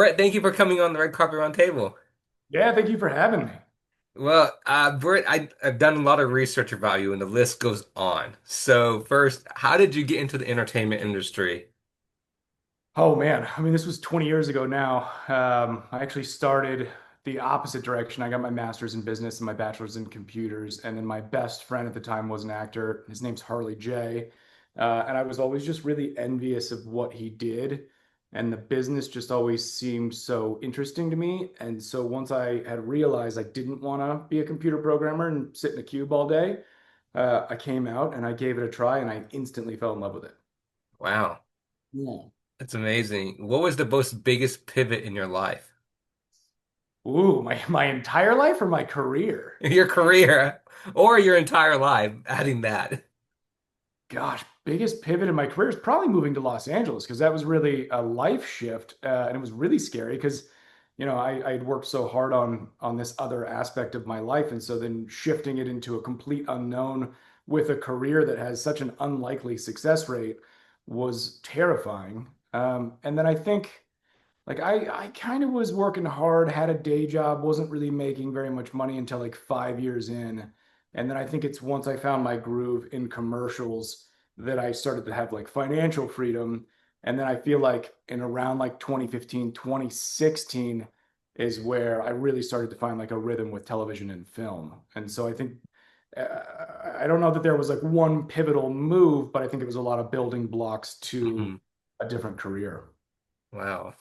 Brett, thank you for coming on the Red Carpet Round Table. Yeah, thank you for having me. Well, Brett, I've done a lot of research about you, and the list goes on. So, first, how did you get into the entertainment industry? Oh man, I mean, this was 20 years ago now. I actually started the opposite direction. I got my master's in business and my bachelor's in computers, and then my best friend at the time was an actor. His name's Harley J. And I was always just really envious of what he did, and the business just always seemed so interesting to me. And so once I had realized I didn't want to be a computer programmer and sit in a cube all day, I came out and I gave it a try, and I instantly fell in love with it. Wow, Yeah. that's amazing. What was the most biggest pivot in your life? Ooh, my entire life or my career? Your career, or your entire life, adding that. Gosh, biggest pivot in my career is probably moving to Los Angeles because that was really a life shift, and it was really scary because, I had worked so hard on this other aspect of my life, and so then shifting it into a complete unknown with a career that has such an unlikely success rate was terrifying. And then I think. Like I kind of was working hard, had a day job, wasn't really making very much money until like 5 years in. And then I think it's once I found my groove in commercials that I started to have like financial freedom. And then I feel like in around like 2015, 2016 is where I really started to find like a rhythm with television and film. And so I think I don't know that there was like one pivotal move, but I think it was a lot of building blocks to Hmm. a different career. Wow.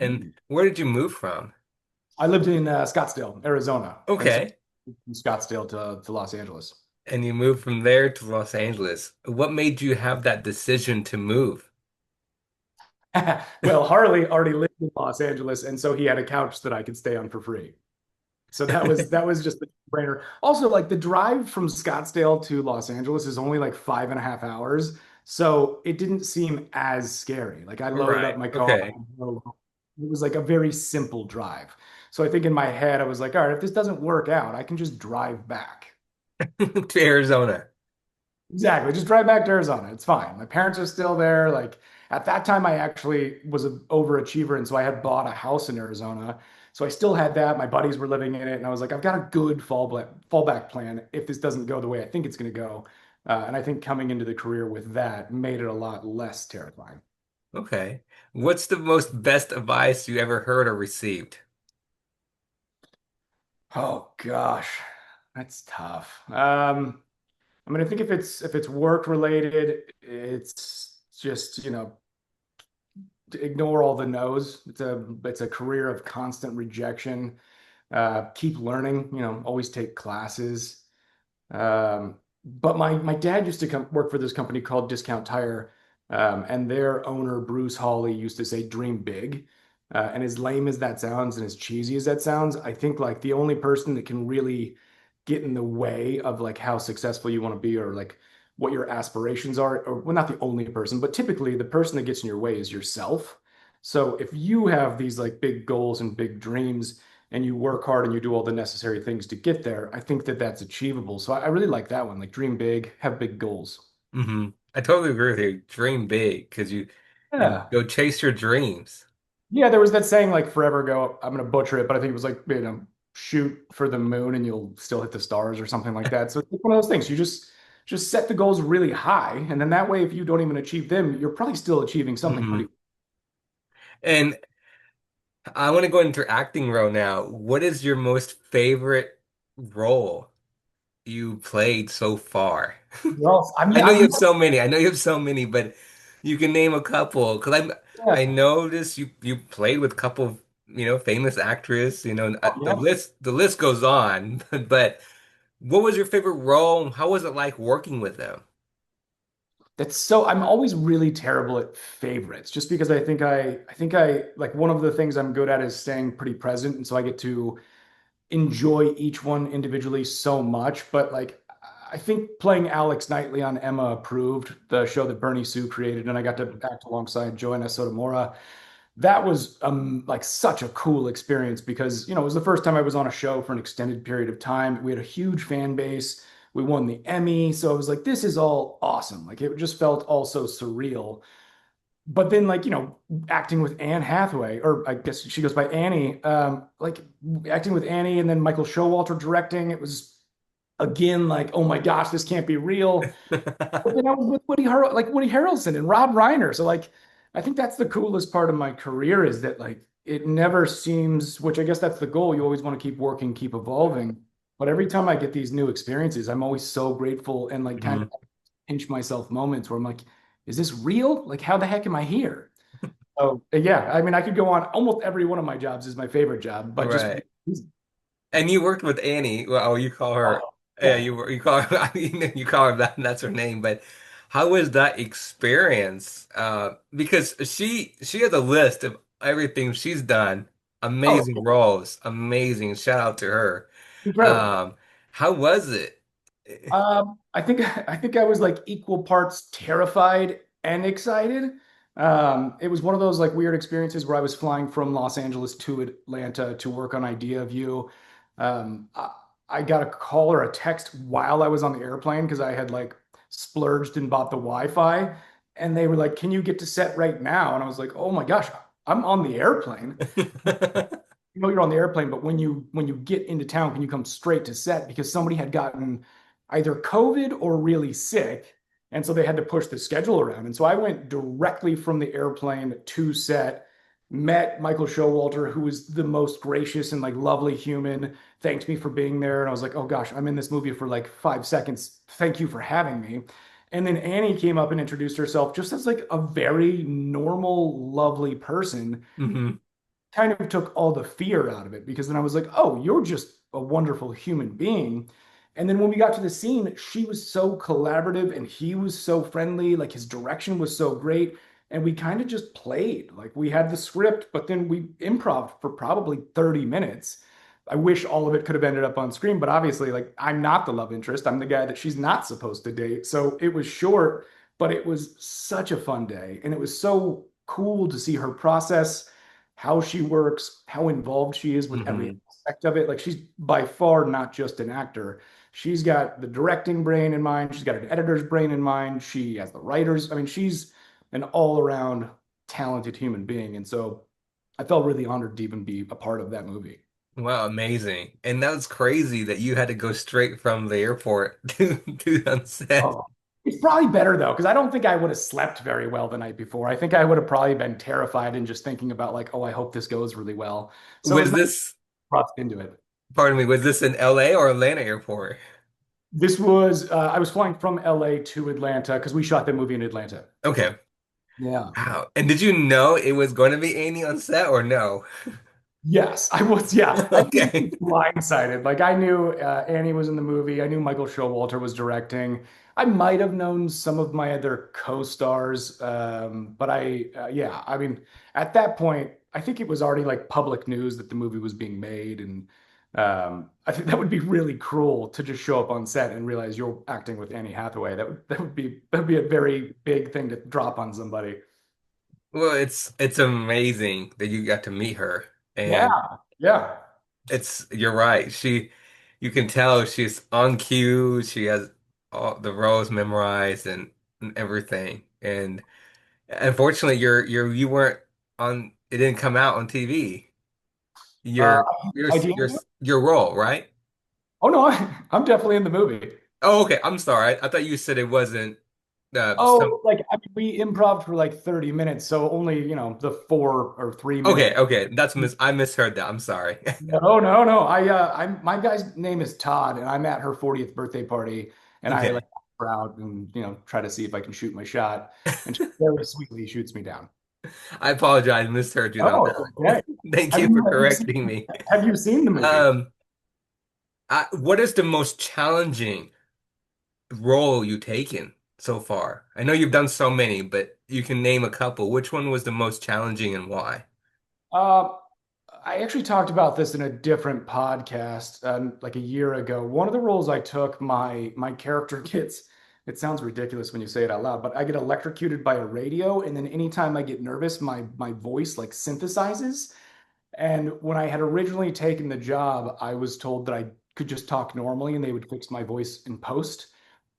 And where did you move from? I lived in Scottsdale, Arizona, and so Okay. from Scottsdale to Los Angeles. And you moved from there to Los Angeles. What made you have that decision to move? Well, Harley already lived in Los Angeles, and so he had a couch that I could stay on for free. So that was just the brainer. Also, like the drive from Scottsdale to Los Angeles is only like 5.5 hours, so it didn't seem as scary. Like I loaded up Right. my car. Okay. It was like a very simple drive. So I think in my head, I was like, all right, if this doesn't work out, I can just drive back. To Arizona. Exactly. Just drive back to Arizona. It's fine. My parents are still there. Like at that time, I actually was an overachiever. And so I had bought a house in Arizona. So I still had that. My buddies were living in it. And I was like, I've got a good fallback plan if this doesn't go the way I think it's going to go. And I think coming into the career with that made it a lot less terrifying. Okay. What's the most best advice you ever heard or received? Oh gosh, that's tough. I mean, I think if it's work related, it's just, to ignore all the no's. It's a career of constant rejection. Keep learning, always take classes. But my dad used to come work for this company called Discount Tire, and their owner Bruce Hawley used to say, "Dream big." And as lame as that sounds, and as cheesy as that sounds, I think like the only person that can really get in the way of like how successful you want to be or like what your aspirations are, or well, not the only person, but typically the person that gets in your way is yourself. So if you have these like big goals and big dreams and you work hard and you do all the necessary things to get there, I think that that's achievable. So I really like that one. Like dream big, have big goals. I totally agree with you. Dream big because you Yeah. go chase your dreams. Yeah, there was that saying like forever ago. I'm gonna butcher it, but I think it was like, shoot for the moon and you'll still hit the stars or something like that. So it's one of those things. You just set the goals really high, and then that way, if you don't even achieve them, you're probably still achieving something Hmm. pretty. And I want to go into your acting role now. What is your most favorite role you played so far? Well, I I mean, know you have so many. I know you have so many, but you can name a couple. Because I yeah, noticed you played with a couple of, famous actresses. The yeah. list goes on. But what was your favorite role? How was it like working with them? That's so I'm always really terrible at favorites just because I think I like one of the things I'm good at is staying pretty present, and so I get to enjoy each one individually so much. But like I think playing Alex Knightley on Emma Approved, the show that Bernie Sue created, and I got to act alongside Joanna Sotomora. That was like such a cool experience because it was the first time I was on a show for an extended period of time. We had a huge fan base. We won the Emmy, so I was like, this is all awesome. Like it just felt all so surreal. but then like acting with Anne Hathaway, or I guess she goes by Annie, like acting with Annie, and then Michael Showalter directing, it was again like, oh my gosh, this can't be real. But then I was with Woody Harrelson and Rob Reiner. So like, I think that's the coolest part of my career is that like it never seems, which I guess that's the goal. You always want to keep working, keep evolving. But every time I get these new experiences, I'm always so grateful and like kind Mhm. of pinch myself moments where I'm like, is this real? Like, how the heck am I here? So yeah, I mean, I could go on. Almost every one of my jobs is my favorite job, but just Right. And you worked with Annie. Well, you call her, oh, yeah, yeah. you call her, I mean, you call her that, and that's her name. But how was that experience? Because she has a list of everything she's done. Oh, Amazing roles, amazing. Shout out to her. incredible. Um, how was it? I think I was like equal parts terrified and excited. It was one of those like weird experiences where I was flying from Los Angeles to Atlanta to work on Idea of You. I got a call or a text while I was on the airplane because I had like splurged and bought the Wi-Fi, and they were like, "Can you get to set right now?" And I was like, "Oh my gosh, I'm on the airplane." You're on the airplane, but when you get into town, can you come straight to set? Because somebody had gotten either COVID or really sick, and so they had to push the schedule around. And so I went directly from the airplane to set, met Michael Showalter, who was the most gracious and like lovely human, thanked me for being there, and I was like, oh gosh, I'm in this movie for like 5 seconds. Thank you for having me. And then Annie came up and introduced herself just as like a very normal, lovely person, hmm kind of took all the fear out of it because then I was like, oh, you're just a wonderful human being. And then when we got to the scene, she was so collaborative and he was so friendly. Like his direction was so great. And we kind of just played. Like we had the script, but then we improv for probably 30 minutes. I wish all of it could have ended up on screen, but obviously, like I'm not the love interest. I'm the guy that she's not supposed to date. So it was short, but it was such a fun day. And it was so cool to see her process how she works, how involved she is with every hmm aspect of it. Like she's by far not just an actor. She's got the directing brain in mind. She's got an editor's brain in mind. She has the writers. I mean, she's an all-around talented human being. And so I felt really honored to even be a part of that movie. Wow, amazing. And that was crazy that you had to go straight from the airport to on set. Oh, it's probably better though, because I don't think I would have slept very well the night before. I think I would have probably been terrified and just thinking about like, oh, I hope this goes really well. So it was Was nice this, brought into it. pardon me, was this in LA or Atlanta airport? This was I was flying from LA to Atlanta because we shot the movie in Atlanta. Okay. Yeah. Wow. And did you know it was going to be Annie on set or no? Yes, I was. Yeah, I was Okay. blindsided. Like I knew Annie was in the movie. I knew Michael Showalter was directing. I might have known some of my other co-stars, but yeah. I mean, at that point, I think it was already like public news that the movie was being made, and I think that would be really cruel to just show up on set and realize you're acting with Annie Hathaway. That would be a very big thing to drop on somebody. Well, it's amazing that you got to meet her. Yeah, And yeah. it's you're right. You can tell she's on cue. She has all the roles memorized and everything. And unfortunately, you weren't on. It didn't come out on TV. Uh, Your idea? your your role, right? Oh no, I'm definitely in the movie. Oh, okay. I'm sorry. I thought you said it wasn't some. Oh, like I mean, we improv for like 30 minutes, so only, the 4 or 3 minute. Okay, okay. I misheard that. I'm sorry. No, no, no. My guy's name is Todd, and I'm at her 40th birthday party, and I like Okay. her out and try to see if I can shoot my shot, and she very sweetly shoots me down. I apologize. I misheard you on Oh, that. okay. Thank Have you you for have you seen correcting me. have you seen the movie? Um, what is the most challenging role you taken so far? I know you've done so many, but you can name a couple. Which one was the most challenging and why? Uh, I actually talked about this in a different podcast, like a year ago. One of the roles I took, my character gets, it sounds ridiculous when you say it out loud, but I get electrocuted by a radio, and then anytime I get nervous, my voice like synthesizes. And when I had originally taken the job, I was told that I could just talk normally and they would fix my voice in post.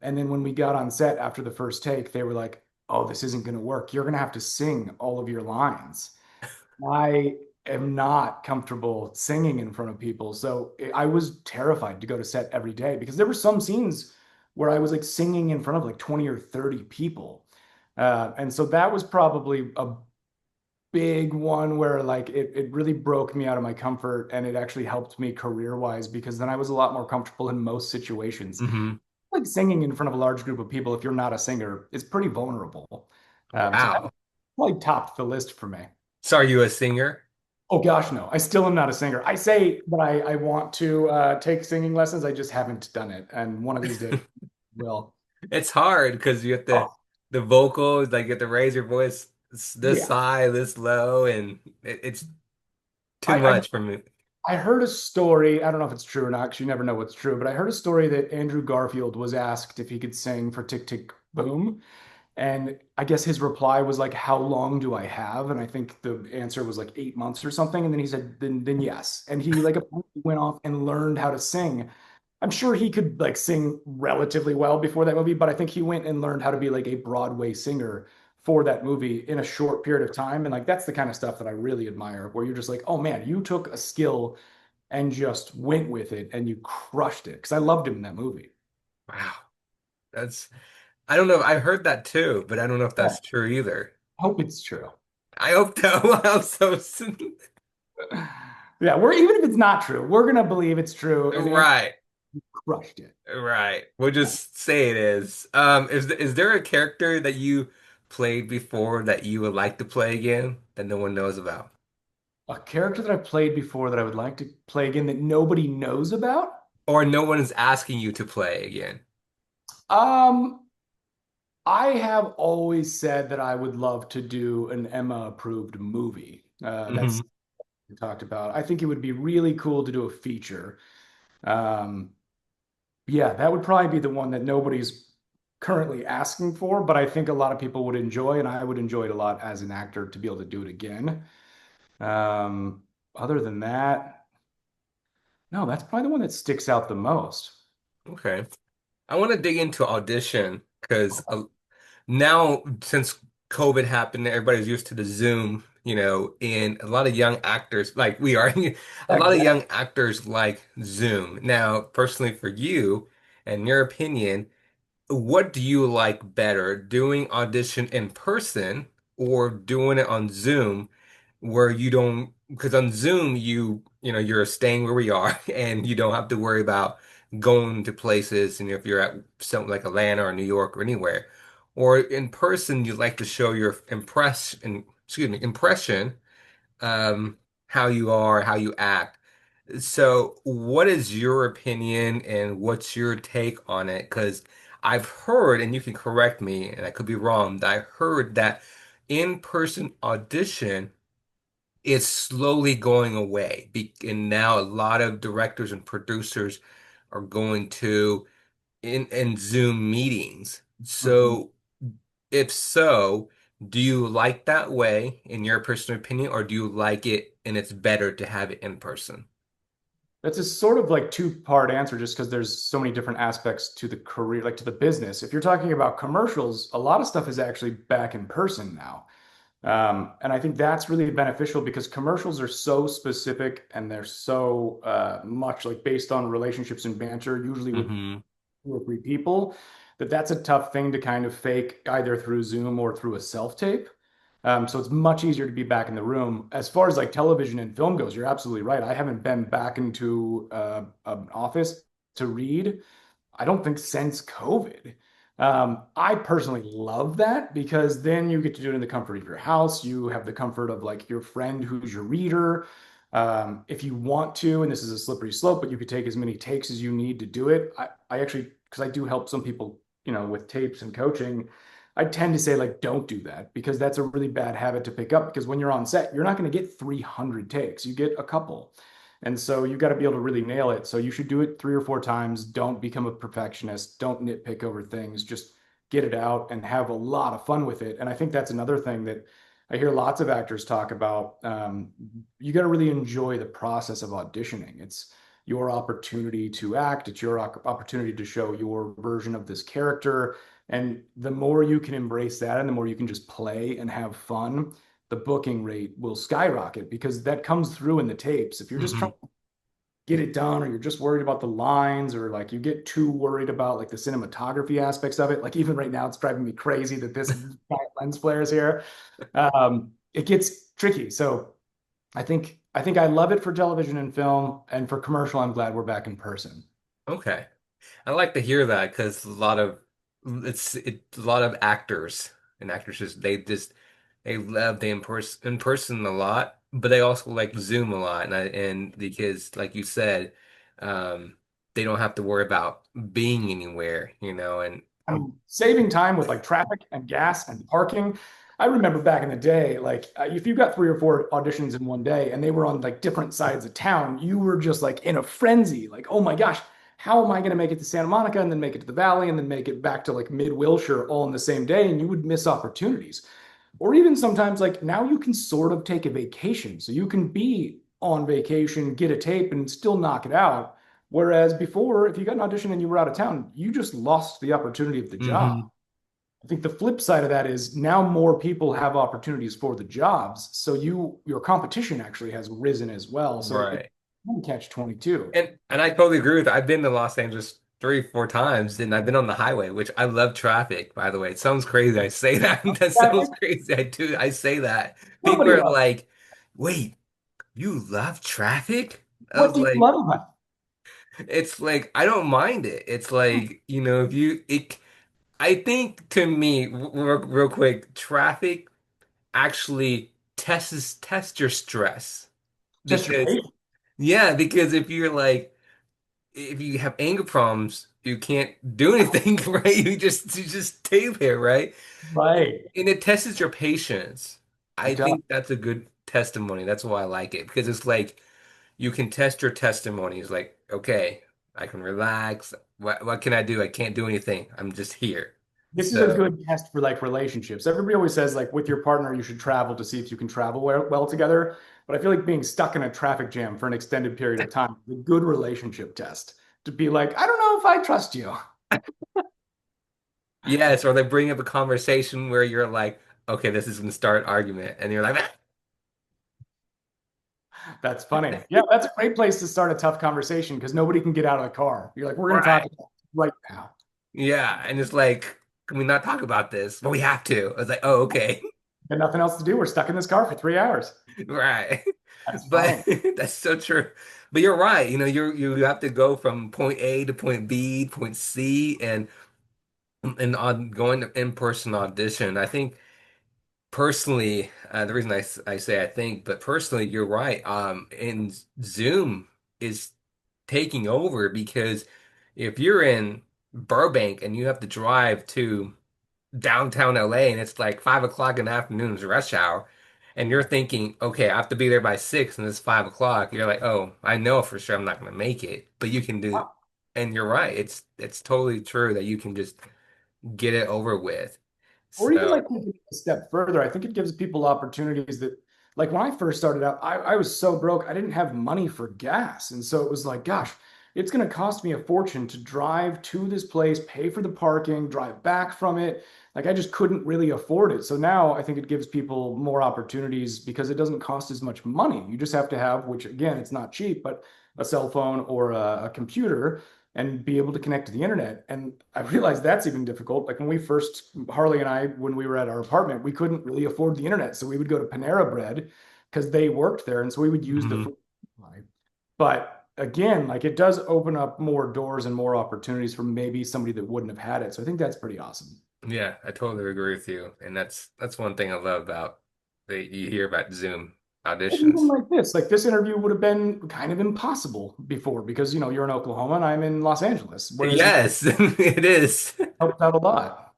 And then when we got on set after the first take, they were like, oh, this isn't going to work. You're going to have to sing all of your lines. I am not comfortable singing in front of people. So I was terrified to go to set every day because there were some scenes where I was like singing in front of like 20 or 30 people. And so that was probably a big one where like it really broke me out of my comfort and it actually helped me career wise because then I was a lot more comfortable in most situations. Hmm. Like singing in front of a large group of people, if you're not a singer, is pretty vulnerable. So that Wow. probably topped the list for me. So are you a singer? Oh gosh, no. I still am not a singer. I say that I want to take singing lessons. I just haven't done it. And one of these days will. It's hard because you have to Oh, the vocals, like you have to raise your voice this yeah. high, this low, and it's too I, I much for me. I heard a story. I don't know if it's true or not, because you never know what's true, but I heard a story that Andrew Garfield was asked if he could sing for Tick Tick Boom. And I guess his reply was like, "How long do I have?" And I think the answer was like 8 months or something. And then he said, "Then yes." And he like went off and learned how to sing. I'm sure he could like sing relatively well before that movie, but I think he went and learned how to be like a Broadway singer for that movie in a short period of time. And like that's the kind of stuff that I really admire, where you're just like, oh man, you took a skill and just went with it and you crushed it. Because I loved him in that movie. Wow. That's I don't know. I heard that too, but I don't know if Yeah, that's true either. I hope it's true. I hope so. I'm so Yeah, we're even if it's not true, we're gonna believe it's true, and right. crushed it. Right. We'll just say it is. Is there a character that you played before that you would like to play again that no one knows about? A character that I played before that I would like to play again that nobody knows about. Or no one is asking you to play again? Um, I have always said that I would love to do an Emma approved movie. That's Hmm. we talked about. I think it would be really cool to do a feature. Um, yeah, that would probably be the one that nobody's currently asking for, but I think a lot of people would enjoy, and I would enjoy it a lot as an actor to be able to do it again. Um, Other than that, no, that's probably the one that sticks out the most. Okay. I want to dig into audition because now since COVID happened, everybody's used to the Zoom, and a lot of young actors, like we are, a lot of Exactly. young actors like Zoom. Now, personally for you, and your opinion, what do you like better, doing audition in person or doing it on Zoom where you don't, because on Zoom you're staying where we are and you don't have to worry about going to places and if you're at something like Atlanta or New York or anywhere. Or in person you like to show your impression, um, how you are, how you act. So, what is your opinion and what's your take on it? Because I've heard, and you can correct me, and I could be wrong, that I heard that in-person audition is slowly going away. And now a lot of directors and producers are going to in Zoom meetings. Mhm. So, if so, do you like that way in your personal opinion, or do you like it and it's better to have it in person? That's a sort of like two-part answer just because there's so many different aspects to the career, like to the business. If you're talking about commercials, a lot of stuff is actually back in person now. And I think that's really beneficial because commercials are so specific and they're so much like based on relationships and banter, usually with Hmm. two or three people, that's a tough thing to kind of fake either through Zoom or through a self-tape. So it's much easier to be back in the room. As far as like television and film goes, you're absolutely right. I haven't been back into an office to read I don't think since COVID. I personally love that because then you get to do it in the comfort of your house. You have the comfort of like your friend who's your reader. If you want to, and this is a slippery slope, but you could take as many takes as you need to do it. I actually, because I do help some people, with tapes and coaching, I tend to say like, don't do that because that's a really bad habit to pick up because when you're on set, you're not going to get 300 takes. You get a couple. And so you got to be able to really nail it. So you should do it 3 or 4 times. Don't become a perfectionist. Don't nitpick over things. Just get it out and have a lot of fun with it. And I think that's another thing that I hear lots of actors talk about. You got to really enjoy the process of auditioning. It's your opportunity to act. It's your opportunity to show your version of this character. And the more you can embrace that and the more you can just play and have fun, the booking rate will skyrocket because that comes through in the tapes. If you're just Hmm. trying to get it done or you're just worried about the lines or like you get too worried about like the cinematography aspects of it, like even right now it's driving me crazy that this giant lens flare is here. It gets tricky. So I think I love it for television and film, and for commercial, I'm glad we're back in person. Okay. I like to hear that because a lot of actors and actresses they love the in person a lot, but they also like Zoom a lot, and because like you said, they don't have to worry about being anywhere, and I'm saving time with like traffic and gas and parking. I remember back in the day, like if you got 3 or 4 auditions in one day and they were on like different sides of town, you were just like in a frenzy. Like, oh my gosh, how am I going to make it to Santa Monica and then make it to the Valley and then make it back to like mid Wilshire all in the same day? And you would miss opportunities. Or even sometimes, like now you can sort of take a vacation. So you can be on vacation, get a tape, and still knock it out. Whereas before, if you got an audition and you were out of town, you just lost the opportunity of the job. hmm. I think the flip side of that is now more people have opportunities for the jobs. So your competition actually has risen as well. So it Right. can catch 22. And I totally agree with that. I've been to Los Angeles 3, 4 times, and I've been on the highway, which I love traffic, by the way. It sounds crazy. I say that. That sounds Traffic? crazy. I do. I say that. People Nobody are loves. like, wait, you love traffic? I What was do you like, love about it's like, I don't mind it. It's like, if I think to me, real quick, traffic actually test your stress. just your Because, patience? yeah, because if you have anger problems, you can't do anything, right? You just stay there, right? Right. And it tests your patience. I It does. think that's a good testimony. That's why I like it because it's like you can test your testimony. It's like, okay, I can relax. What can I do? I can't do anything. I'm just here. This is a So, good test for like relationships. Everybody always says like with your partner, you should travel to see if you can travel well together. But I feel like being stuck in a traffic jam for an extended period of time is a good relationship test to be like, I don't know if I trust you. yes, or they bring up a conversation where you're like, okay, this is going to start an argument. And you're like, That's funny. Yeah, that's a great place to start a tough conversation because nobody can get out of the car. You're like, we're going to talk right. about it right now. Yeah. And it's like, can we not talk about this? But we have to. I was like, oh, okay. And nothing else to do. We're stuck in this car for 3 hours. Right. That's But funny. that's so true. But you're right. You have to go from point A to point B, point C, and on going to in-person audition. I think personally, the reason I say I think, but personally, you're right. And Zoom is taking over because if you're in Burbank and you have to drive to downtown LA and it's like 5 o'clock in the afternoon is rush hour, and you're thinking, okay, I have to be there by 6 and it's 5 o'clock. You're like, oh, I know for sure I'm not gonna make it. But you can do, and you're right. It's totally true that you can just get it over with. Or even So like taking it a step further, I think it gives people opportunities that, like when I first started out, I was so broke, I didn't have money for gas. And so it was like, gosh, it's going to cost me a fortune to drive to this place, pay for the parking, drive back from it. Like I just couldn't really afford it. So now I think it gives people more opportunities because it doesn't cost as much money. You just have to have, which again, it's not cheap, but a cell phone or a computer and be able to connect to the internet. And I realized that's even difficult. Like when we first, Harley and I, when we were at our apartment, we couldn't really afford the internet. So we would go to Panera Bread because they worked there. And so we would use the mhm. food supply. But again, like it does open up more doors and more opportunities for maybe somebody that wouldn't have had it. So I think that's pretty awesome. Yeah, I totally agree with you. And that's one thing I love about that you hear about Zoom And even auditions. like this interview would have been kind of impossible before because, you're in Oklahoma and I'm in Los Angeles, whereas now Yes, it is. it helped out a lot.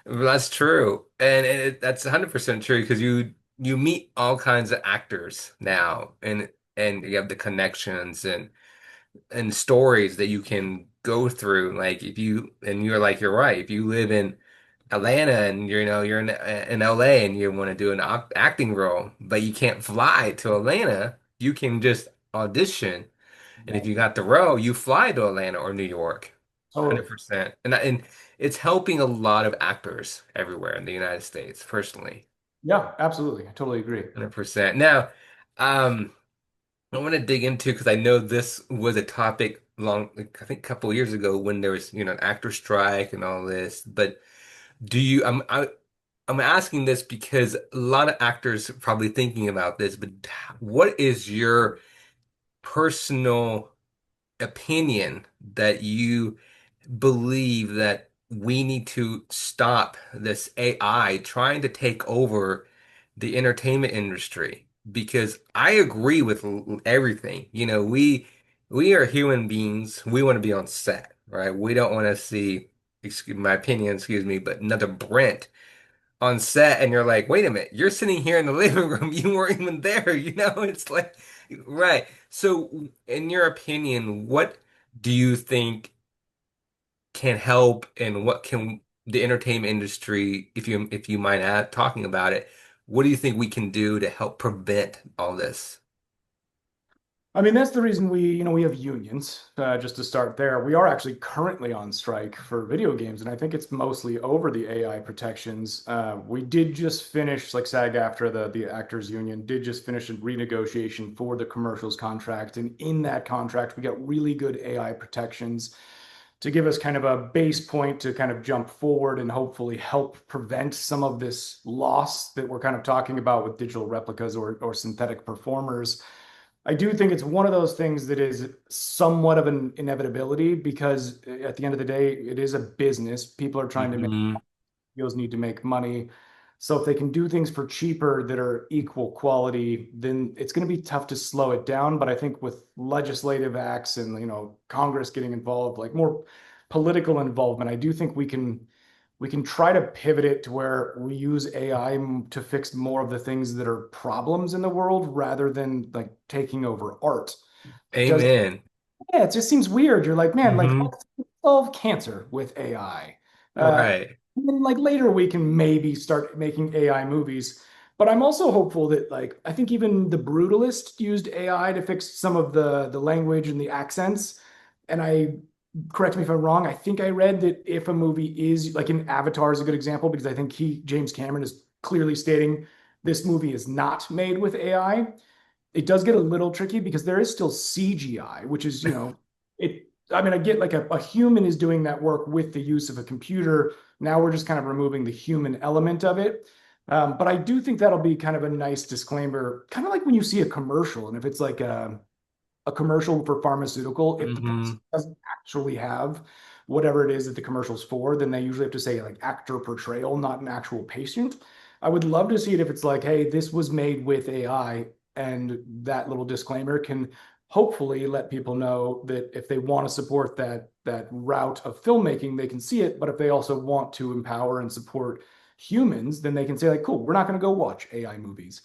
That's true. And that's 100% true because you meet all kinds of actors now and you have the connections and stories that you can go through. Like if you and you're like you're right. If you live in Atlanta and you're in LA and you want to do an acting role, but you can't fly to Atlanta, you can just audition. And if you got the role, you fly to Atlanta or New York. Totally. 100%. And it's helping a lot of actors everywhere in the United States, personally. Yeah, absolutely. I totally agree. 100%. Now, um, I want to dig into because I know this was a topic like, I think a couple of years ago when there was, an actor strike and all this. But do you, I'm asking this because a lot of actors are probably thinking about this, but what is your personal opinion that you believe that we need to stop this AI trying to take over the entertainment industry? Because I agree with everything. We are human beings. We want to be on set, right? We don't want to see, excuse my opinion, excuse me, but another Brent on set, and you're like, wait a minute, you're sitting here in the living room. You weren't even there. It's like, right. So, in your opinion, what do you think can help, and what can the entertainment industry, if you mind talking about it, what do you think we can do to help prevent all this? I mean, that's the reason we have unions, just to start there. We are actually currently on strike for video games, and I think it's mostly over the AI protections. We did just finish, like SAG-AFTRA, the actors union, did just finish a renegotiation for the commercials contract. And in that contract, we got really good AI protections to give us kind of a base point to kind of jump forward and hopefully help prevent some of this loss that we're kind of talking about with digital replicas or synthetic performers. I do think it's one of those things that is somewhat of an inevitability because at the end of the day, it is a business. People are trying to make Hmm. studios need to make money. So if they can do things for cheaper that are equal quality, then it's going to be tough to slow it down. But I think with legislative acts and Congress getting involved, like more political involvement, I do think we can try to pivot it to where we use AI to fix more of the things that are problems in the world rather than like taking over art. It does, Amen. yeah, it just seems weird. You're like, man, like Hmm. let's solve cancer with AI. Right. And then like later we can maybe start making AI movies. But I'm also hopeful that like I think even The Brutalist used AI to fix some of the language and the accents. And I correct me if I'm wrong. I think I read that if a movie is like in Avatar is a good example because I think James Cameron is clearly stating this movie is not made with AI. It does get a little tricky because there is still CGI, which is, I mean, I get like a human is doing that work with the use of a computer. Now we're just kind of removing the human element of it. But I do think that'll be kind of a nice disclaimer, kind of like when you see a commercial, and if it's like a commercial for pharmaceutical, if the person Hmm. doesn't actually have whatever it is that the commercial's for, then they usually have to say like actor portrayal, not an actual patient. I would love to see it if it's like, hey, this was made with AI, and that little disclaimer can hopefully let people know that if they want to support that route of filmmaking, they can see it. But if they also want to empower and support humans, then they can say like, cool, we're not going to go watch AI movies.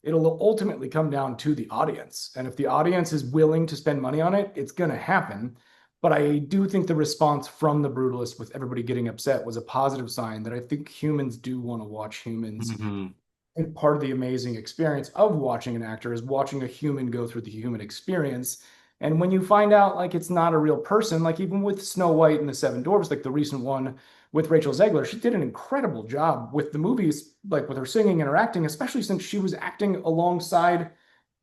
It'll ultimately come down to the audience. And if the audience is willing to spend money on it, it's going to happen. But I do think the response from The Brutalist with everybody getting upset was a positive sign that I think humans do want to watch humans. Hmm. And part of the amazing experience of watching an actor is watching a human go through the human experience. And when you find out like it's not a real person, like even with Snow White and the Seven Dwarfs, like the recent one with Rachel Zegler, she did an incredible job with the movies, like with her singing and her acting, especially since she was acting alongside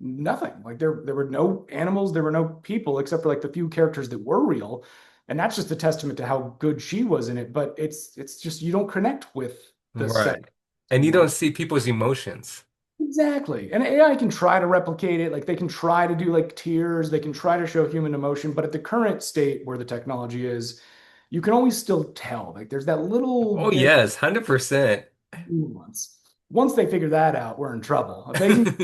nothing. Like there were no animals, there were no people except for like the few characters that were real. And that's just a testament to how good she was in it. But it's just you don't connect with the set Right. And you anymore. don't see people's emotions. Exactly. And AI can try to replicate it. Like they can try to do like tears, they can try to show human emotion, but at the current state where the technology is, you can always still tell. Like there's that little Oh, bit yes, 100%. of nuance. Once they figure that out, we're in trouble. If they can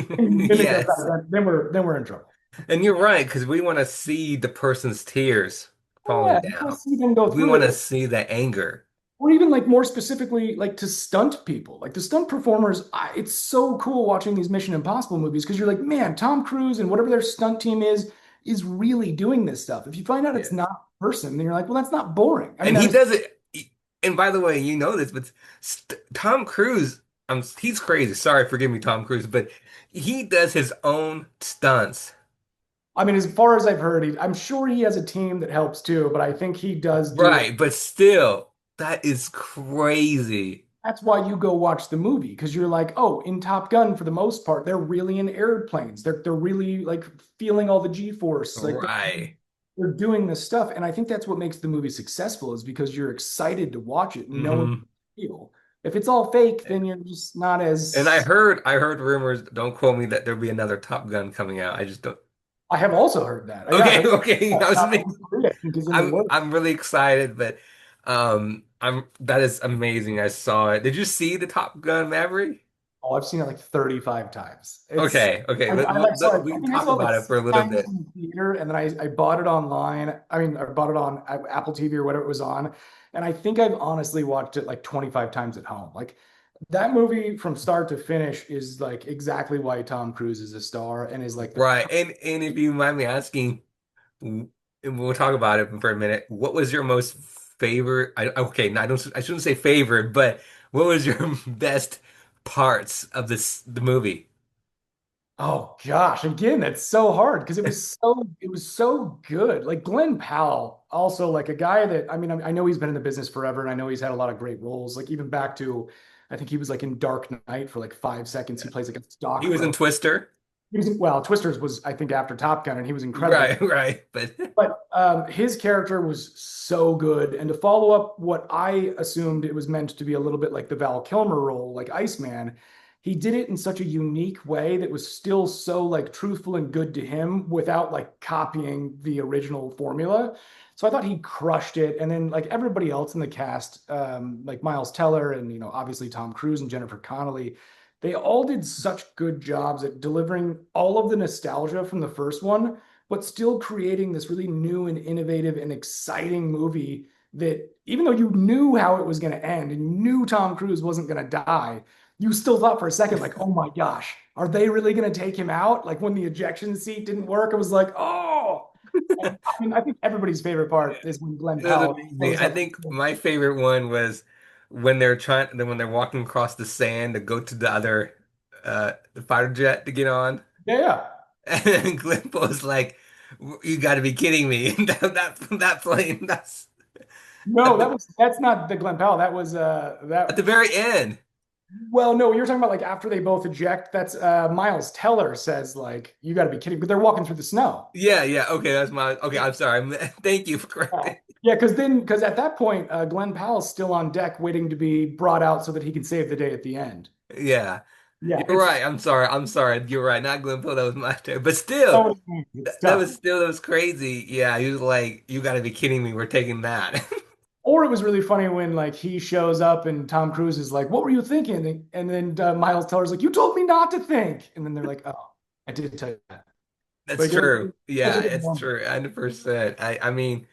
mimic us, Yes. then we're in trouble. And you're right, because we want to see the person's tears falling Yeah, you want down. to see them go We through want it. to see the anger. Or even like more specifically, like to stunt people, like the stunt performers. It's so cool watching these Mission Impossible movies because you're like, man, Tom Cruise and whatever their stunt team is really doing this stuff. If you find out it's Yes. not a person, then you're like, well, that's not boring. I mean, And that he is, does it. And by the way, you know this, but Tom Cruise, he's crazy. Sorry, forgive me, Tom Cruise, but he does his own stunts. I mean, as far as I've heard, I'm sure he has a team that helps too, but I think he does do it. Right, but still. That is crazy. That's why you go watch the movie because you're like, oh, in Top Gun, for the most part, they're really in airplanes. They're really like feeling all the G-force. Like Right. they're doing this stuff. And I think that's what makes the movie successful is because you're excited to watch it and knowing Hmm. you feel. If it's all fake, then you're just not And as. I heard rumors, don't quote me, that there'll be another Top Gun coming out. I just don't. I have also heard that. Yeah, Okay, okay. I was Top Gun 3, I think, is in the works. I'm really excited, but I'm that is amazing. I saw it. Did you see the Top Gun Maverick? Oh, I've seen it like 35 times. It's Okay, okay. I like saw it. We I can think I talk saw it like about it for six a little times bit. in the theater, and then I bought it online. I mean, I bought it on Apple TV or whatever it was on, and I think I've honestly watched it like 25 times at home. Like that movie from start to finish is like exactly why Tom Cruise is a star and is like the Right. And if you mind me asking, and we'll talk about it for a minute. What was your most favorite? Okay, no, I shouldn't say favorite, but what was your best parts of the movie? Oh gosh, again, that's so hard because it was so good. Like Glenn Powell, also like a guy that I mean, I know he's been in the business forever, and I know he's had a lot of great roles. Like even back to, I think he was like in Dark Knight for like 5 seconds. He plays like a He was in stockbroker. Twister. He was well, Twisters was I think after Top Gun, and he was incredible. Right, right. But But his character was so good. And to follow up what I assumed it was meant to be a little bit like the Val Kilmer role, like Iceman, he did it in such a unique way that was still so like truthful and good to him without like copying the original formula. So I thought he crushed it. And then like everybody else in the cast, like Miles Teller and obviously Tom Cruise and Jennifer Connelly, they all did such good jobs at delivering all of the nostalgia from the first one but still creating this really new and innovative and exciting movie that even though you knew how it was going to end and you knew Tom Cruise wasn't going to die, you still thought for a second, like, oh my gosh, are they really going to take him out? Like when the ejection seat didn't work, it was like, oh. And I mean, I think everybody's favorite part is when Glenn it was Powell amazing. shows I up. think my favorite one was when they're walking across the sand to go to the other the fighter jet to get on. Yeah, yeah. And then Glenn was like, "You got to be kidding me!" That plane. That's No, at the that's not the Glenn Powell. That was at the that very end. well, no, you're talking about like after they both eject. That's Miles Teller says like, you got to be kidding, but they're walking through the snow. Yeah, yeah. Okay, that's my. Okay, I'm sorry. Thank you for Yeah, correcting. yeah, because at that point, Glenn Powell's still on deck waiting to be brought out so that he can save the day at the end. Yeah, Yeah, you're it's right. I'm sorry. I'm sorry. You're right. Not Glenn Poe. That was my turn. But still, so it's that tough. was still that was crazy. Yeah, he was like, "You got to be kidding me. We're taking that." Or it was really funny when like he shows up and Tom Cruise is like, "What were you thinking?" And then Miles Teller's like, "You told me not to think." And then they're like, "Oh, I did tell you that." That's Like it true. was such Yeah, a good it's moment. true. 100%. I mean,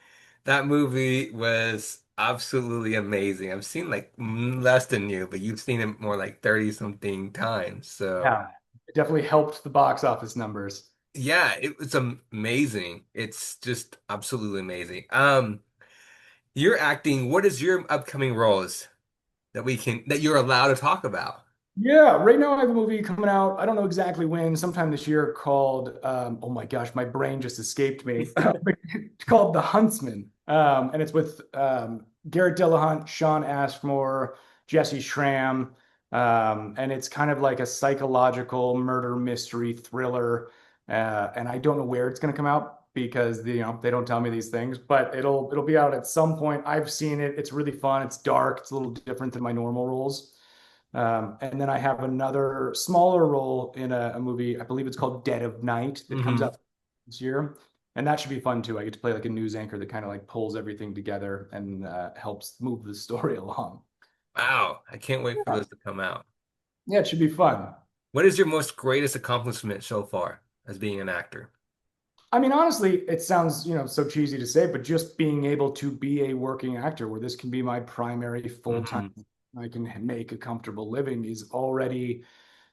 that movie was absolutely amazing. I've seen like less than you, but you've seen it more like 30 something times. So, Yeah, it definitely helped the box office numbers. yeah, it was amazing. It's just absolutely amazing. You're acting, what is your upcoming roles that you're allowed to talk about? Yeah, right now I have a movie coming out. I don't know exactly when, sometime this year called oh my gosh, my brain just escaped me. It's called The Huntsman. And it's with Garrett Dillahunt, Sean Ashmore, Jesse Schramm. And it's kind of like a psychological murder mystery thriller. And I don't know where it's going to come out because they don't tell me these things, but it'll be out at some point. I've seen it. It's really fun. It's dark. It's a little different than my normal roles. And then I have another smaller role in a movie, I believe it's called Dead of Night, that comes Hmm. out this year. And that should be fun too. I get to play like a news anchor that kind of like pulls everything together and helps move the story along. Wow, I can't wait for Yeah. those to come out. Yeah, it should be fun. What is your most greatest accomplishment so far as being an actor? I mean, honestly, it sounds, so cheesy to say, but just being able to be a working actor where this can be my primary full-time, Hmm. I can make a comfortable living is already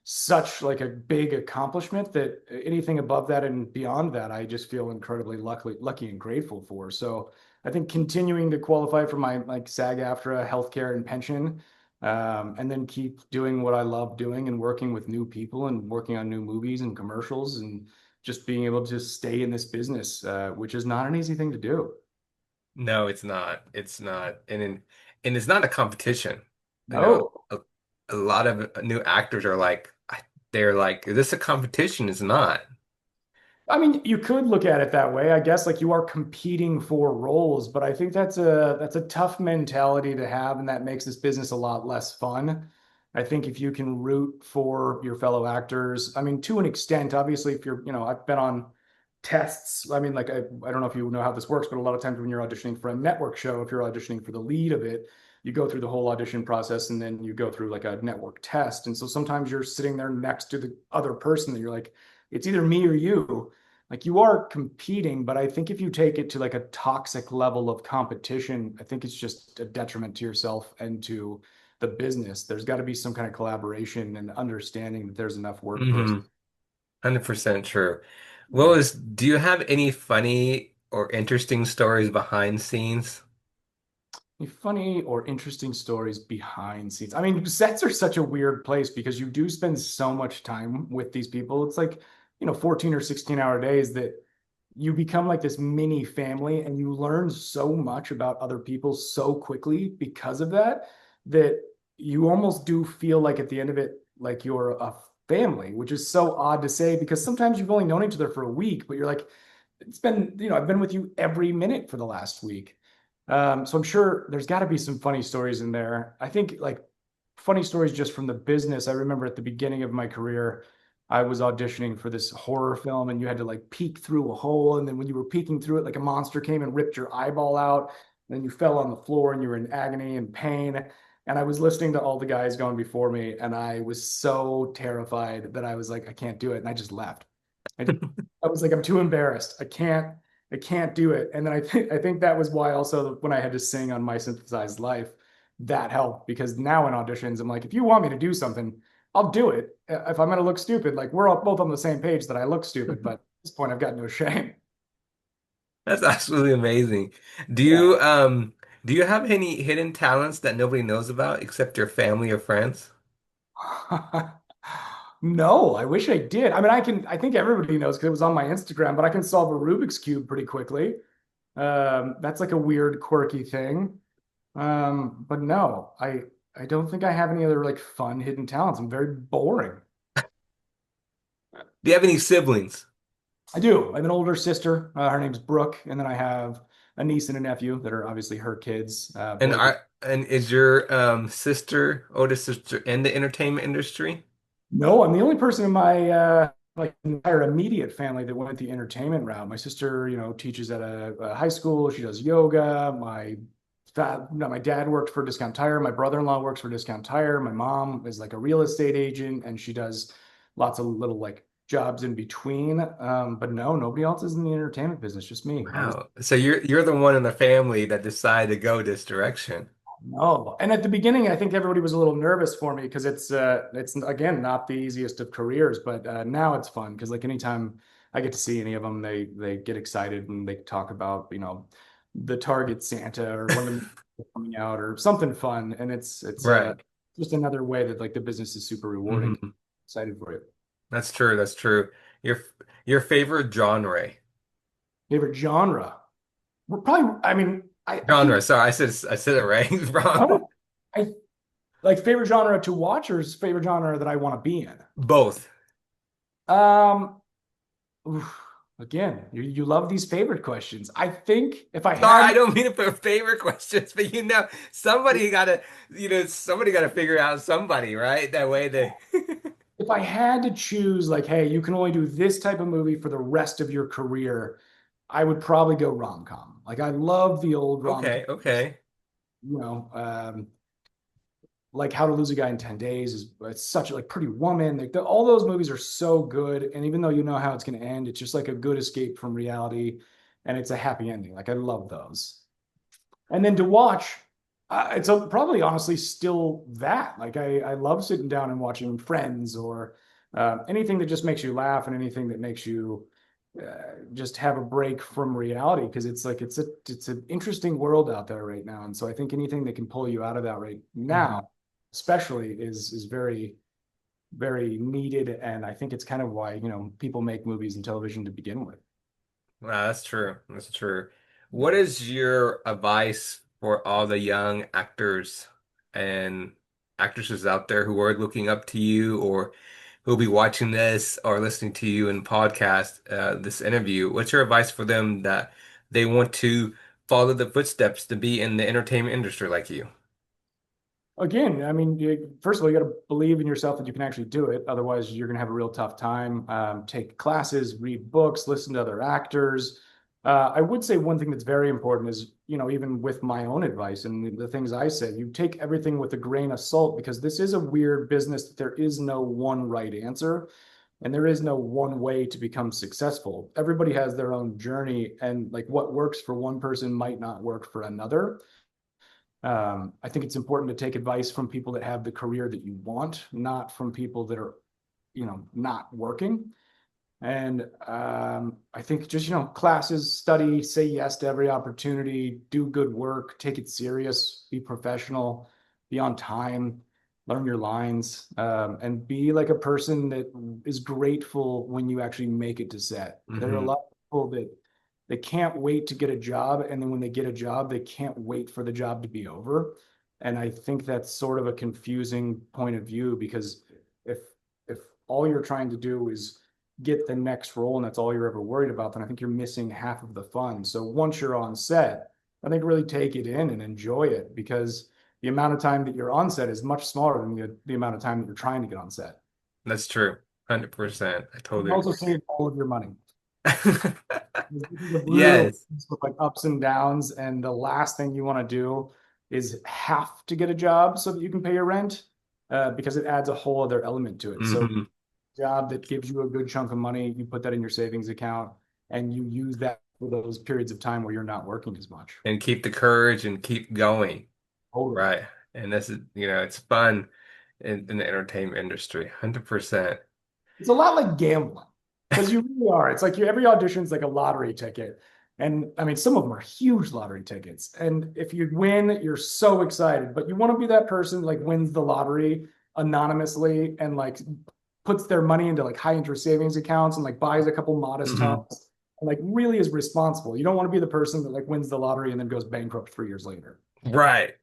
such like a big accomplishment that anything above that and beyond that, I just feel incredibly lucky and grateful for. So I think continuing to qualify for my like SAG-AFTRA healthcare and pension, and then keep doing what I love doing and working with new people and working on new movies and commercials and just being able to stay in this business, which is not an easy thing to do. No, it's not. It's not. and it's not a competition. You know, No. a lot of new actors are like, they're like, is this a competition? It's not. I mean, you could look at it that way, I guess, like you are competing for roles, but I think that's a tough mentality to have, and that makes this business a lot less fun. I think if you can root for your fellow actors, I mean, to an extent, obviously, if you're, I've been on tests. I mean, like I don't know if you know how this works, but a lot of times when you're auditioning for a network show, if you're auditioning for the lead of it, you go through the whole audition process and then you go through like a network test. And so sometimes you're sitting there next to the other person that you're like, it's either me or you. Like you are competing, but I think if you take it to like a toxic level of competition, I think it's just a detriment to yourself and to the business. There's got to be some kind of collaboration and understanding that there's enough work for us. 100% true. Yeah. Do you have any funny or interesting stories behind scenes? Any funny or interesting stories behind scenes? I mean, sets are such a weird place because you do spend so much time with these people. It's like, 14 or 16-hour days that you become like this mini family and you learn so much about other people so quickly because of that, that you almost do feel like at the end of it, like you're a family, which is so odd to say because sometimes you've only known each other for a week, but you're like, it's been, I've been with you every minute for the last week. So I'm sure there's got to be some funny stories in there. I think like funny stories just from the business. I remember at the beginning of my career, I was auditioning for this horror film and you had to like peek through a hole. And then when you were peeking through it, like a monster came and ripped your eyeball out. And then you fell on the floor and you were in agony and pain. And I was listening to all the guys going before me and I was so terrified that I was like, I can't do it. And I just left. I, I was like, I'm too embarrassed. I can't do it. And then I think that was why also when I had to sing on My Synthesized Life, that helped because now in auditions, I'm like, if you want me to do something, I'll do it. If I'm gonna look stupid, like we're all both on the same page that I look stupid, but at this point I've got no shame. That's absolutely amazing. Do Yeah. you do you have any hidden talents that nobody knows about except your family or friends? No, I wish I did. I mean, I think everybody knows because it was on my Instagram, but I can solve a Rubik's Cube pretty quickly. That's like a weird, quirky thing. But no, I don't think I have any other like fun hidden talents. I'm very boring. Do you have any siblings? I do. I have an older sister. Her name's Brooke, and then I have a niece and a nephew that are obviously her kids. Boys are And is your oldest sister, in the entertainment industry? no, I'm the only person in my like entire immediate family that went the entertainment route. My sister, teaches at a high school. She does yoga. No, my dad worked for Discount Tire. My brother-in-law works for Discount Tire. My mom is like a real estate agent, and she does lots of little like jobs in between. But no, nobody else is in the entertainment business. Just me. I was Wow. So you're the one in the family that decided to go this direction. No. And at the beginning, I think everybody was a little nervous for me because it's again not the easiest of careers, but now it's fun because like anytime I get to see any of them, they get excited and they talk about, the Target Santa or one of the movies coming out or something fun. And it's Right. just another way that like the business is super rewarding. Hmm. Excited for you. That's true. That's true. Your your favorite genre. Favorite genre? We're probably, I mean, I Genre. think Sorry, I said it right. Wrong. I like favorite genre to watch or favorite genre that I want to be in. Both. Um, Oof. Again, you love these favorite questions. I think if I Sorry, had I don't mean to put favorite questions, but somebody gotta figure out somebody, right? That way they if I had to choose, like, hey, you can only do this type of movie for the rest of your career, I would probably go rom-com. Like I love the old rom-com, Okay, okay. you know, um, like How to Lose a Guy in 10 Days is it's such a like Pretty Woman. Like all those movies are so good. And even though you know how it's going to end, it's just like a good escape from reality and it's a happy ending. Like I love those. And then to watch, probably honestly still that. Like I love sitting down and watching Friends or anything that just makes you laugh and anything that makes you just have a break from reality because it's like it's an interesting world out there right now. And so I think anything that can pull you out of that right Hmm. now, especially, is very very needed. And I think it's kind of why people make movies and television to begin with. Wow, that's true. That's true. What Yeah. is your advice for all the young actors and actresses out there who are looking up to you or who'll be watching this or listening to you in podcast, this interview? What's your advice for them that they want to follow the footsteps to be in the entertainment industry like you? Again, I mean, first of all, you got to believe in yourself that you can actually do it. Otherwise, you're going to have a real tough time. Take classes, read books, listen to other actors. I would say one thing that's very important is, even with my own advice and the things I say, you take everything with a grain of salt because this is a weird business that there is no one right answer and there is no one way to become successful. Everybody has their own journey, and like what works for one person might not work for another. I think it's important to take advice from people that have the career that you want, not from people that are, not working. And I think just, classes, study, say yes to every opportunity, do good work, take it serious, be professional, be on time, learn your lines, and be like a person that is grateful when you actually make it to set. There are a Hmm. lot of people that they can't wait to get a job, and then when they get a job, they can't wait for the job to be over. And I think that's sort of a confusing point of view because if if all you're trying to do is get the next role and that's all you're ever worried about, then I think you're missing half of the fun. So once you're on set, I think really take it in and enjoy it because the amount of time that you're on set is much smaller than the amount of time that you're trying to get on set. That's true. 100%. I You can totally also agree. save all of your money. This is a brutal Yes. business with like ups and downs, and the last thing you want to do is have to get a job so that you can pay your rent, because it adds a whole other element to it. So Hmm. job that gives you a good chunk of money, you put that in your savings account and you use that for those periods of time where you're not working as much. And keep the courage and keep going. Totally. Right. And this is, it's fun in the entertainment industry. 100%. It's a lot like gambling because you really are. It's like every audition's like a lottery ticket. And I mean, some of them are huge lottery tickets. And if you win, you're so excited, but you want to be that person like wins the lottery anonymously and like puts their money into like high interest savings accounts and like buys a couple modest Hmm. homes and like really is responsible. You don't want to be the person that like wins the lottery and then goes bankrupt 3 years later. Right.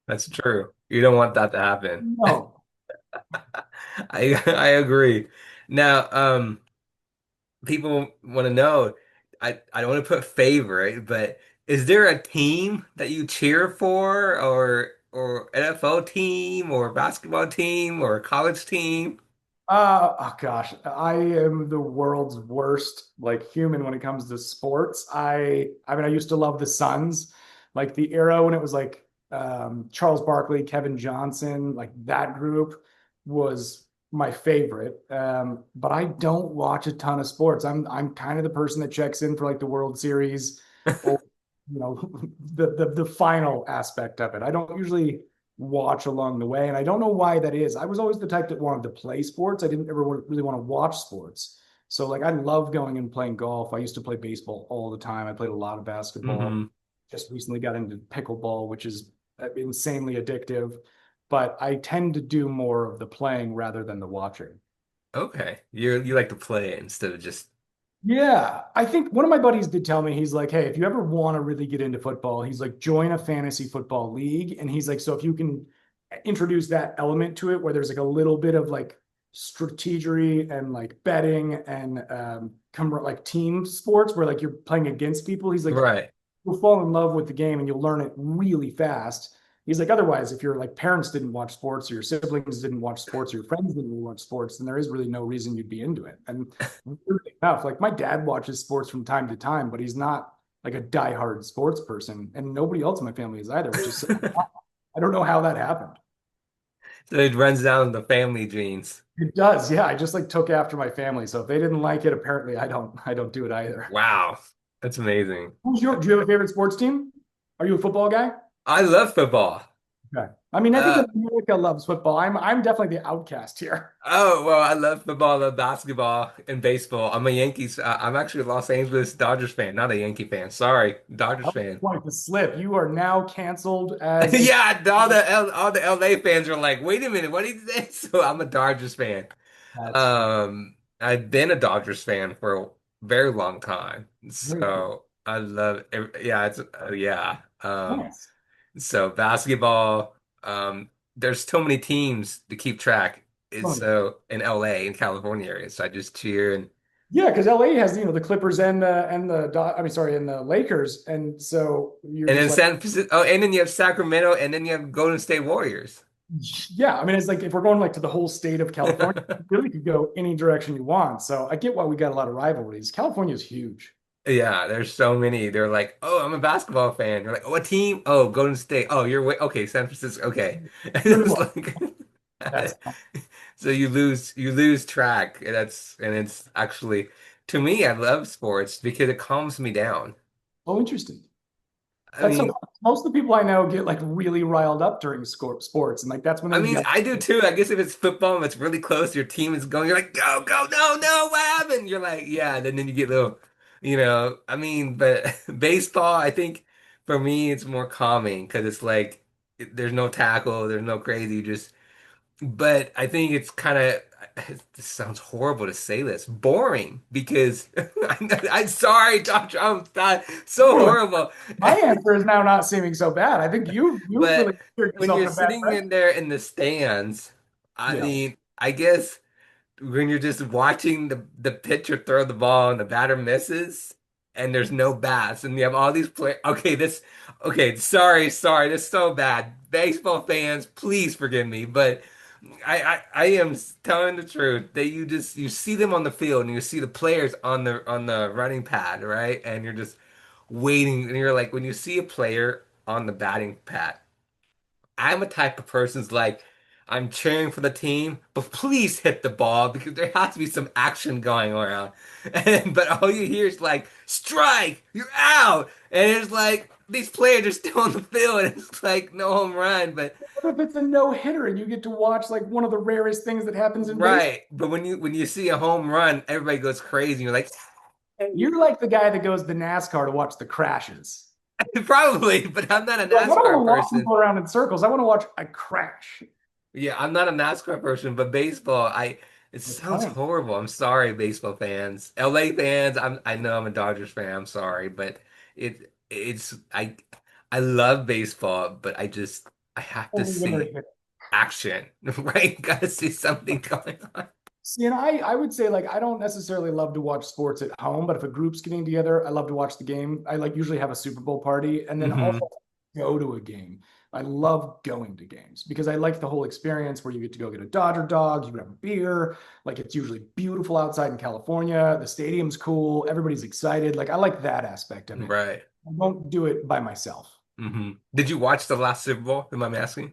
That's true. You don't want that to happen. No. I agree. Now, people want to know, I don't want to put favorite, but is there a team that you cheer for or NFL team or basketball team or college team? Oh gosh, I am the world's worst like human when it comes to sports. I mean I used to love the Suns, like the era when it was like Charles Barkley, Kevin Johnson, like that group was my favorite. But I don't watch a ton of sports. I'm kind of the person that checks in for like the World Series or the final aspect of it. I don't usually watch along the way. And I don't know why that is. I was always the type that wanted to play sports. I didn't ever really want to watch sports. So like I love going and playing golf. I used to play baseball all the time. I played a lot of basketball. Hmm. Just recently got into pickleball, which is insanely addictive. But I tend to do more of the playing rather than the watching. Okay. You like to play instead of just Yeah, I think one of my buddies did tell me, he's like, hey, if you ever want to really get into football, he's like, join a fantasy football league. And he's like, so if you can introduce that element to it where there's like a little bit of like strategery and like betting and come like team sports where like you're playing against people, he's like, right. you'll fall in love with the game and you'll learn it really fast. He's like, otherwise, if your like parents didn't watch sports or your siblings didn't watch sports or your friends didn't watch sports, then there is really no reason you'd be into it. And weirdly enough, like my dad watches sports from time to time, but he's not like a diehard sports person, and nobody else in my family is either, which is so I don't know how that happened. So it runs down the family genes. It does, yeah. I just like took after my family, so if they didn't like it, apparently I don't do it either. Wow. That's amazing. Do you have a favorite sports team? Are you a football guy? I love football. Okay. I mean, I think Uh, America loves football. I'm definitely the outcast here. oh, well, I love football, I love basketball and baseball. I'm a Yankees. I'm actually a Los Angeles Dodgers fan, not a Yankee fan. Sorry, Dodgers I was fan. quite the slip. You are now canceled as a. Yeah, all the LA fans are like, wait a minute, what did he say? So I'm a Dodgers fan. That's I've been a Dodgers fan for a very long time. very cool. So I love it. Yeah, it's yeah. Nice. So basketball, there's so many teams to keep track. It's Oh, so in LA in California area. So I just cheer yeah, because LA has the Clippers I mean sorry, and the Lakers, and so you're and just then like, San Francisco. Oh, and then you have Sacramento, and then you have Golden State Warriors. yeah. I mean, it's like if we're going like to the whole state of California, you really could go any direction you want. So I get why we got a lot of rivalries. California is huge. Yeah, there's so many. They're like, oh, I'm a basketball fan. You're like, oh, what team? Oh, Golden State. Oh, you're okay, San Francisco. Okay, and You're it's like, like, that's so you lose track. And it's actually to me, I love sports because it calms me down. so interesting. I That's so mean, most of the people I know get like really riled up during sports, and like that's when I they mean, yell. I do too. I guess if it's football and it's really close, your team is going, you're like, go, go, no, no, what happened? You're like, yeah, and then you get a little, I mean, but baseball, I think for me, it's more calming because it's like there's no tackle, there's no crazy, just, but I think it's kind of, this sounds horrible to say this, boring because I'm sorry, Dr. I'm not so horrible. My answer is now not seeming so bad. I think you've But really put when yourself you're in a bad sitting direction. in there in the stands, I Yeah. mean, I guess when you're just watching the pitcher throw the ball and the batter misses and there's no bats and you have all these players. Okay, sorry, this is so bad. Baseball fans, please forgive me, but I am telling the truth that you see them on the field and you see the players on the running pad, right? And you're just waiting and you're like when you see a player on the batting pad. I'm a type of person's like, I'm cheering for the team, but please hit the ball because there has to be some action going around. But all you hear is like, strike, you're out. And it's like these players are still on the field and it's like no home run. But What if it's a no hitter and you get to watch like one of the rarest things that happens in baseball? right. But when you see a home run, everybody goes crazy. You're like, You're like the guy that goes to NASCAR to watch the crashes. probably, but I'm not a Like, I don't want to NASCAR walk person. people around in circles. I want to watch a crash. Yeah, I'm not a NASCAR person, but baseball, it That's sounds fine. horrible. I'm sorry, baseball fans. LA fans, I know I'm a Dodgers fan. I'm sorry, but I love baseball, but I have to Only when they're see hit. action, right? Gotta see something going on. See, and I would say like I don't necessarily love to watch sports at home, but if a group's getting together, I love to watch the game. I like usually have a Super Bowl party and then Hmm. also go to a game. I love going to games because I like the whole experience where you get to go get a Dodger dog, you have a beer, like it's usually beautiful outside in California, the stadium's cool, everybody's excited. Like I like that aspect of it. Right. I won't do it by myself. Did you watch the last Super Bowl? Am I asking?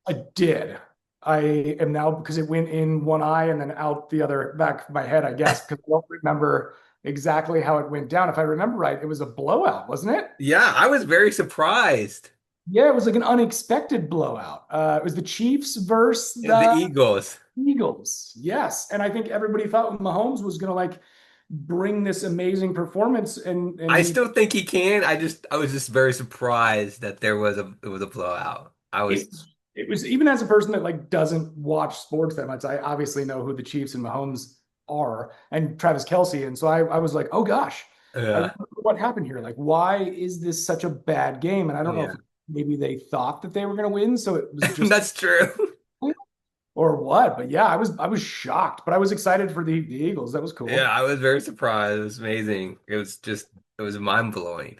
I did. I am now because it went in one eye and then out the other back of my head, I guess, because I don't remember exactly how it went down. If I remember right, it was a blowout, wasn't it? Yeah, I was very surprised. Yeah, it was like an unexpected blowout. It was the Chiefs versus The the Eagles. Eagles. Yes. And I think everybody thought Mahomes was going to like bring this amazing performance and I he still think he can. I was just very surprised that it was a blowout. I it was it was even as a person that like doesn't watch sports that much, I obviously know who the Chiefs and Mahomes are and Travis Kelsey. And so I was like, oh gosh, I uh, wonder what happened here. Like, why is this such a bad game? And I don't know if yeah. maybe they thought that they were going to win, so it was just That's true. or what. But yeah, I was shocked, but I was excited for the Eagles. That was Yeah, cool. I was very surprised. It was amazing. It was mind blowing.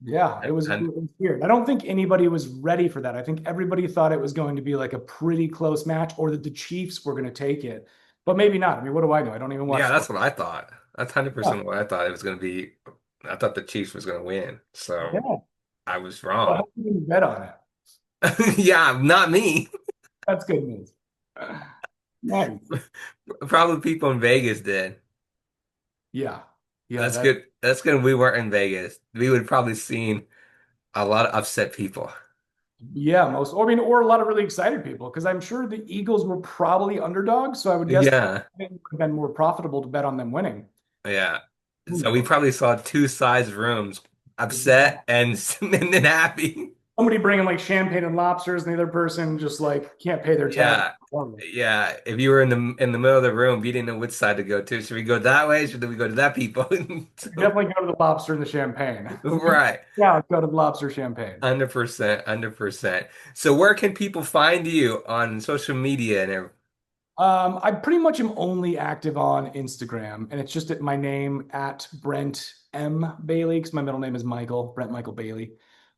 Yeah, And, it and was weird. I don't think anybody was ready for that. I think everybody thought it was going to be like a pretty close match or that the Chiefs were going to take it, but maybe not. I mean, what do I know? I don't even watch yeah, that's sports. what I thought. That's Yeah, 100% what I thought it was going to be. I thought the Chiefs was going to win. So yeah. I was Well, wrong. how can you bet on it? Yeah, not me. That's good news. Nice. Probably people in Vegas did. Yeah, yeah. That's That good. That's good. We weren't in Vegas. We would probably seen a lot of upset people. yeah. Most. Or, I mean, or a lot of really excited people because I'm sure the Eagles were probably underdogs. So I would guess Yeah, it would have been more profitable to bet on them winning. yeah. Who So we knows? probably saw two size rooms, upset and and then happy. somebody bringing like champagne and lobsters, and the other person just like can't pay their tab. Yeah. Yeah. If you were in the middle of the room, you didn't know which side to go to. Should we go that way? Should we go to that people? So, Definitely go to the lobster and the champagne. right. Yeah, let's go to the lobster champagne. 100%, 100%. So where can people find you on social media and everything? I pretty much am only active on Instagram, and it's just at my name at Brent M. Bailey, because my middle name is Michael, Brent Michael Bailey.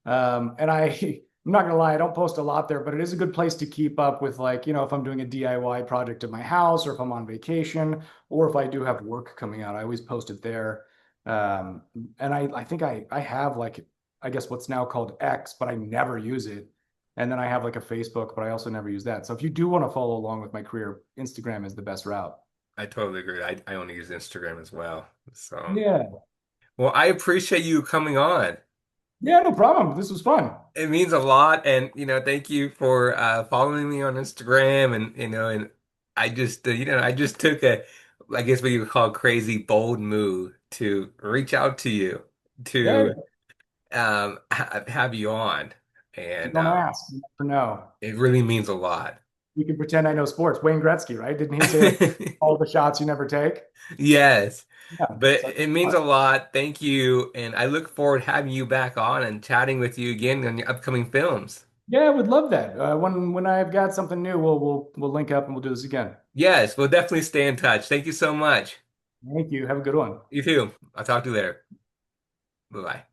And I'm not gonna lie, I don't post a lot there, but it is a good place to keep up with, like, if I'm doing a DIY project at my house, or if I'm on vacation, or if I do have work coming out, I always post it there. Um, and I think I have, like, I guess what's now called X, but I never use it. And then I have like a Facebook, but I also never use that. So if you do want to follow along with my career, Instagram is the best route. I totally agree. I only use Instagram as well. So, Yeah. well, I appreciate you coming on. Yeah, no problem. This was fun. It means a lot, and thank you for following me on Instagram, and and I just I just took I guess what you would call a crazy bold move to reach out to you Yeah, to have you on, you and don't ask, you never know. it really means a lot. You can pretend I know sports. Wayne Gretzky, right? Didn't he say like all the shots you never take? Yes, Yeah. but So it means a lot. Thank you, and I look forward to having you back on and chatting with you again on your upcoming films. yeah, I would love that. When I've got something new, we'll link up and we'll do this again. Yes, we'll definitely stay in touch. Thank you so much. Thank you. Have a good one. You too. I'll talk to you later. Bye bye.